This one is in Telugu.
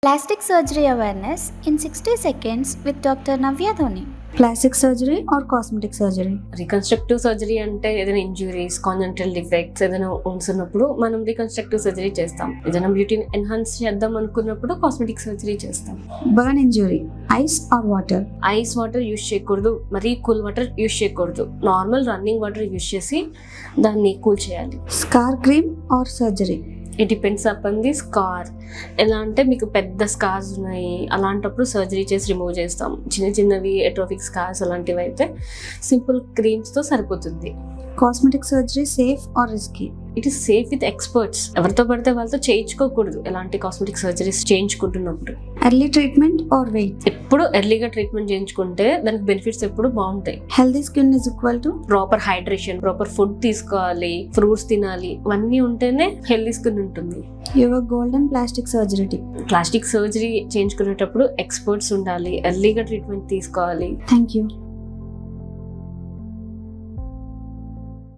Plastic surgery awareness in 60 seconds with Dr. Navya Dhoni. Plastic surgery or cosmetic surgery? Reconstructive surgery అంటే ఏదైనా ఇంజురీస్, కాంజెంటల్ డిఫెక్ట్స్ ఏదైనా ఉన్నప్పుడు మనం రికన్స్ట్రక్టివ్ సర్జరీ చేస్తాం. ఏదైనా బ్యూటీని ఎన్హాన్స్ చేద్దాం అనుకున్నప్పుడు కాస్మెటిక్ సర్జరీ చేస్తాం. Burn injury, ice or water? Ice water use చేయకూడదు, మరీ కూల్ వాటర్ యూజ్ చేయకూడదు. నార్మల్ రన్నింగ్ వాటర్ యూజ్ చేసి దాన్ని కూల్ చేయాలి. Scar cream or surgery? It depends upon the scar. ఎలా అంటే మీకు పెద్ద స్కార్స్ ఉన్నాయి, అలాంటప్పుడు సర్జరీ చేసి రిమూవ్ చేస్తాం. చిన్న చిన్నవి ఎట్రోఫిక్ స్కార్స్ అలాంటివి అయితే సింపుల్ క్రీమ్స్తో సరిపోతుంది. Cosmetic surgery safe or risky? It is safe with experts. ఎవరితో పడితే వాళ్ళతో చేయించుకోకూడదు ఎలాంటి కాస్మెటిక్ సర్జరీస్ చేయించుకుంటున్నప్పుడు. Early treatment or wait? ఎప్పుడు ఎర్లీగా ట్రీట్మెంట్ చేయించుకుంటే దానికి బెనిఫిట్స్ ఎప్పుడు బాగుంటాయి. Healthy skin is equal to? Proper hydration, proper food తీసుకోవాలి, ఫ్రూట్స్ తినాలి, ఇవన్నీ ఉంటేనే హెల్దీ స్కిన్ ఉంటుంది. Your golden plastic surgery tip? Plastic surgery చేయించుకునేటప్పుడు ఎక్స్పర్ట్స్ ఉండాలి, ఎర్లీగా ట్రీట్మెంట్ తీసుకోవాలి. Thank you.